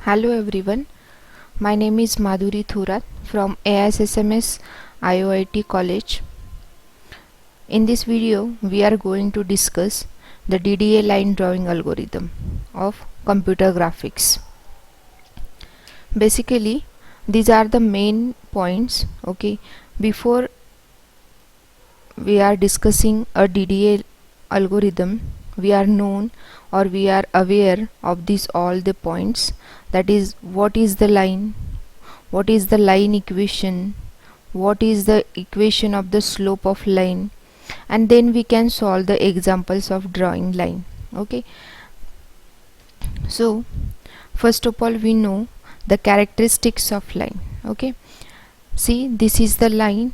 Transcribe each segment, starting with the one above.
Hello everyone, my name is Madhuri Thurat from AISSMS IOIT College. In this video, we are going to discuss the DDA line drawing algorithm of computer graphics. Basically, these are the main points. Okay, before we are discussing a DDA algorithm, we are known or we are aware of these all the points, that is what is the line, what is the line equation, what is the equation of the slope of line, and then we can solve the examples of drawing line. Okay, so first of all we know the characteristics of line. Okay, see, this is the line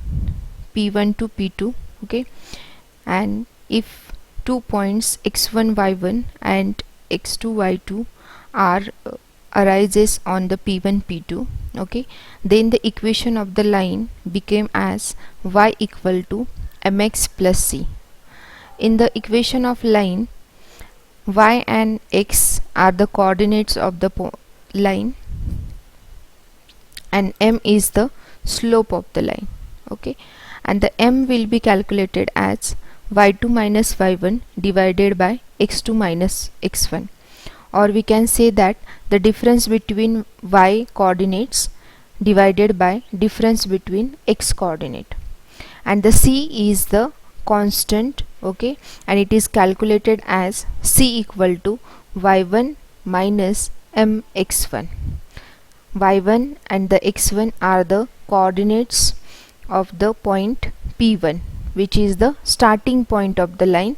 P1 to P2. Okay, and if 2 points x1 y1 and x2 y2 are arises on the P1 P2, okay, then the equation of the line became as y equal to mx plus c. In the equation of line, y and x are the coordinates of the line and m is the slope of the line. Okay, and the m will be calculated as y2 minus y1 divided by x2 minus x1, or we can say that the difference between y coordinates divided by difference between x coordinate, and the c is the constant. Okay, and it is calculated as c equal to y1 minus mx1. y1 and the x1 are the coordinates of the point P1, which is the starting point of the line,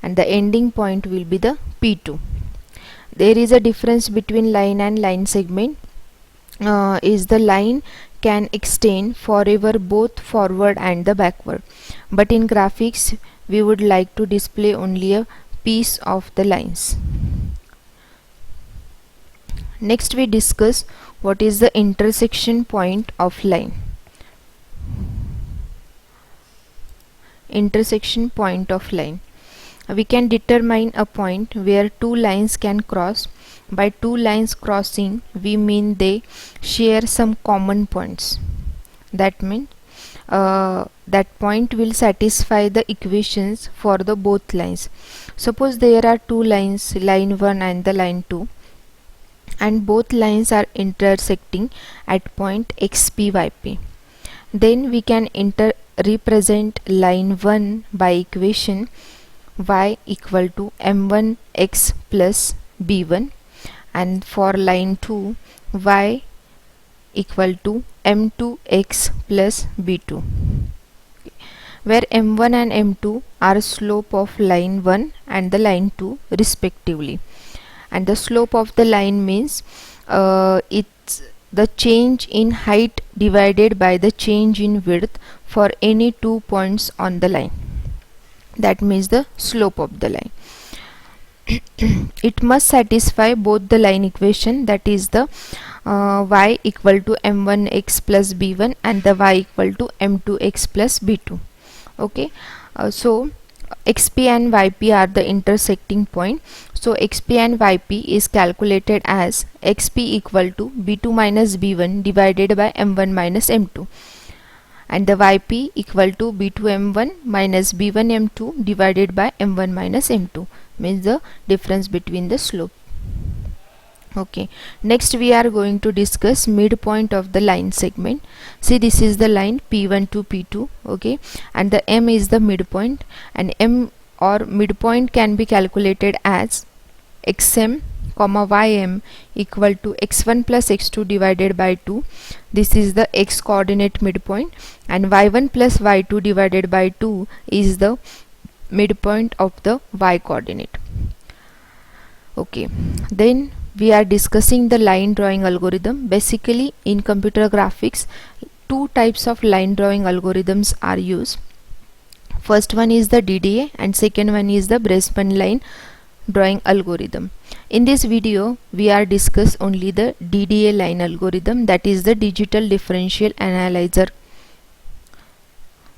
and the ending point will be the P2. There is a difference between line and line segment, is the line can extend forever both forward and the backward, but in graphics we would like to display only a piece of the lines. Next we discuss what is the intersection point of line. Intersection point of line. We can determine a point where two lines can cross. By two lines crossing, we mean they share some common points. That means that point will satisfy the equations for the both lines. Suppose there are two lines, line 1 and the line 2, and both lines are intersecting at point xp yp. Then we can represent line 1 by equation y equal to m1 x plus b1, and for line 2 y equal to m2 x plus b2, where m1 and m2 are slope of line 1 and the line 2 respectively, and the slope of the line means it's the change in height divided by the change in width for any 2 points on the line. That means the slope of the line. It must satisfy both the line equation, that is the y equal to m1 x plus b1 and the y equal to m2 x plus b2. Okay, so xp and yp are the intersecting point. So xp and yp is calculated as xp equal to b2 minus b1 divided by m1 minus m2, and the yp equal to b2 m1 minus b1 m2 divided by m1 minus m2, means the difference between the slope. Okay, next we are going to discuss midpoint of the line segment. See, this is the line P1 to P2. Okay, and the M is the midpoint, and M or midpoint can be calculated as xm comma ym equal to x1 plus x2 divided by 2. This is the x coordinate midpoint, and y1 plus y2 divided by 2 is the midpoint of the y coordinate. Okay, then we are discussing the line drawing algorithm. Basically, in computer graphics, two types of line drawing algorithms are used. First one is the DDA and second one is the Bresman line drawing algorithm. In this video, we are discuss only the DDA line algorithm, that is the digital differential analyzer.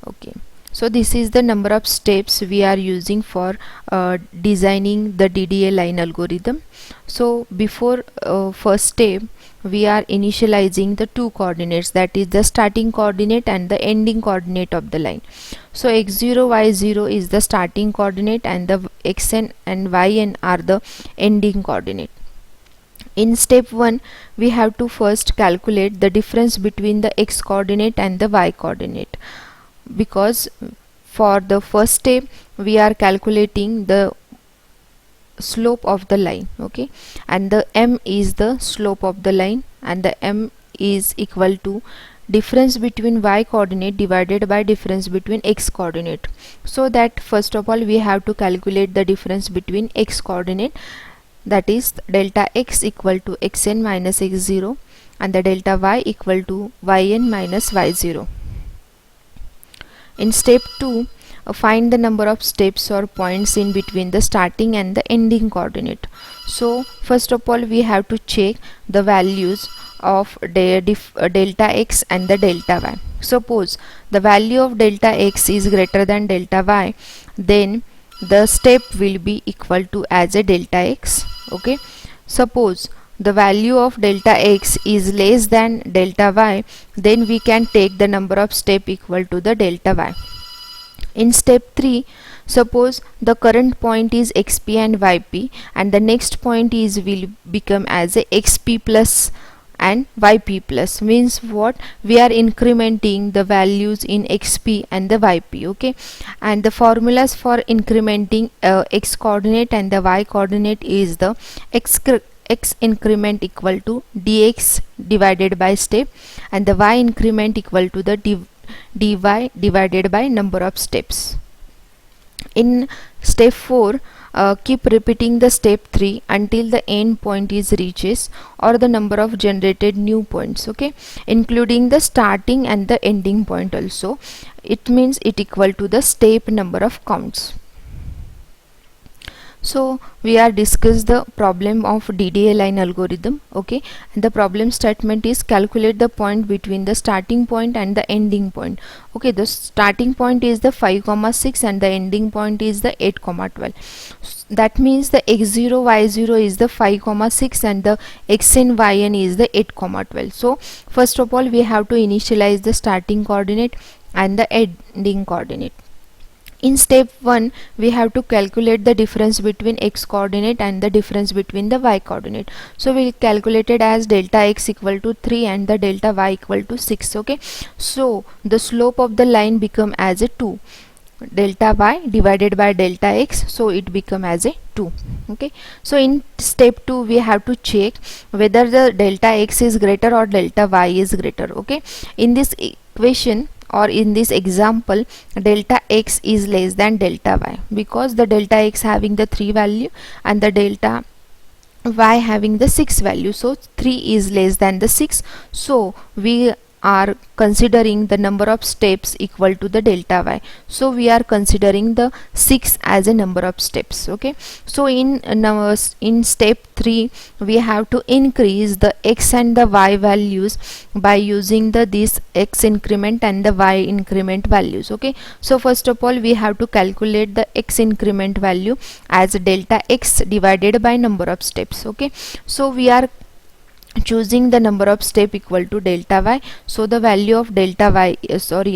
Okay, So this is the number of steps we are using for designing the DDA line algorithm. So before first step, we are initializing the two coordinates, that is the starting coordinate and the ending coordinate of the line. So x0 y0 is the starting coordinate and the xn and yn are the ending coordinate. In step 1, we have to first calculate the difference between the x coordinate and the y coordinate, because for the first step we are calculating the slope of the line, okay, and the m is the slope of the line, and the m is equal to difference between y coordinate divided by difference between x coordinate. So that first of all we have to calculate the difference between x coordinate, that is delta x equal to xn minus x0 and the delta y equal to yn minus y0. In step 2, find the number of steps or points in between the starting and the ending coordinate. So first of all we have to check the values of delta x and the delta y. Suppose the value of delta x is greater than delta y, then the step will be equal to as a delta x, okay. Suppose the value of delta x is less than delta y, then we can take the number of step equal to the delta y. In step 3, suppose the current point is xp and yp, and the next point is will become as a xp plus and yp plus, means what, we are incrementing the values in xp and the yp, okay. And the formulas for incrementing x coordinate and the y coordinate is the x increment equal to dx divided by step, and the y increment equal to the dy divided by number of steps. In step 4, keep repeating the step 3 until the end point is reaches or the number of generated new points, okay, including the starting and the ending point also. It means it equal to the step number of counts. So we are discuss the problem of DDA line algorithm, okay, and the problem statement is calculate the point between the starting point and the ending point, okay. The starting point is the 5,6 and the ending point is the 8,12. That means the x0 y0 is the 5,6 and the xn yn is the 8,12. So first of all we have to initialize the starting coordinate and the ending coordinate. In step 1, we have to calculate the difference between x coordinate and the difference between the y coordinate. So we calculated as delta x equal to 3 and the delta y equal to 6, okay. So the slope of the line become as a 2, delta y divided by delta x, so it become as a 2, okay. So in step 2 we have to check whether the delta x is greater or delta y is greater, okay. In this equation or in this example, delta x is less than delta y, because the delta x having the 3 value and the delta y having the 6 value, so 3 is less than the 6. So we are considering the number of steps equal to the delta y, so we are considering the 6 as a number of steps, okay. So in step 3 we have to increase the x and the y values by using this x increment and the y increment values, okay. So first of all we have to calculate the x increment value as delta x divided by number of steps, okay. So we are choosing the number of step equal to delta y, so the value of delta y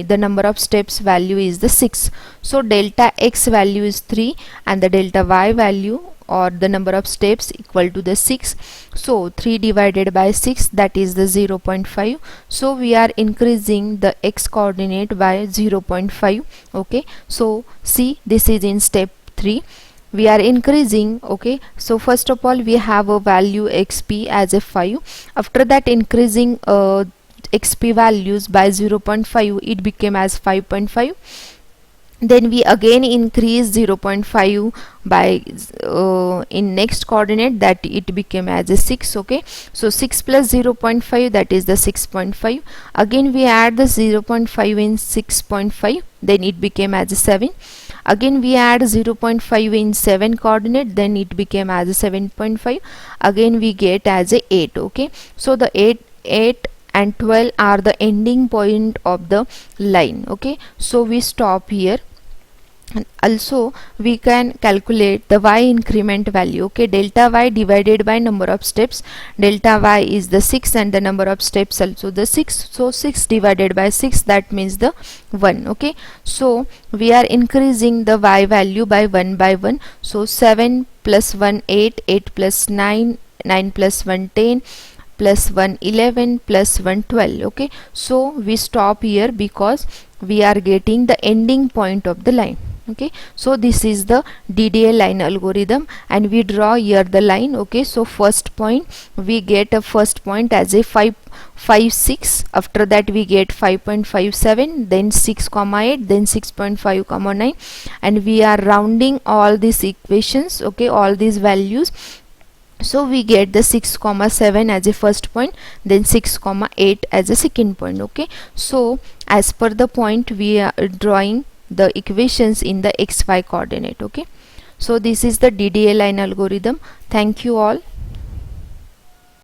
the number of steps value is the 6. So delta x value is 3 and the delta y value or the number of steps equal to the 6. So 3 divided by 6, that is the 0.5. So we are increasing the x coordinate by 0.5, okay. So see, this is in step 3 we are increasing, okay. So first of all we have a value xp as a 5. After that increasing xp values by 0.5, it became as 5.5. Then we again increase 0.5 by in next coordinate, that it became as a 6, okay. So 6 plus 0.5, that is the 6.5. Again we add the 0.5 in 6.5, then it became as a 7. Again we add 0.5 in 7 coordinate, then it became as a 7.5. Again we get as a 8, okay. So the 8 and 12 are the ending point of the line. Okay, so we stop here. And also we can calculate the y increment value. Okay, delta y divided by number of steps. Delta y is the 6 and the number of steps also the 6, so 6 divided by 6, that means the 1. Okay, so we are increasing the y value by 1 by 1. So 7 plus 1 8, 8 plus 9, 9 plus 1 10, plus 1 11, plus 1 12. Okay, so we stop here because we are getting the ending point of the line. Okay, so this is the DDA line algorithm, and we draw here the line. Okay, so first point we get a first point as a 5.56. after that we get 5.57, then 6,8, then 6.5, 9, and we are rounding all these equations. Okay, all these values, so we get the 6,7 as a first point, then 6,8 as a second point. Okay, so as per the point we are drawing the equations in the xy coordinate. Okay, so this is the DDA line algorithm. Thank you all.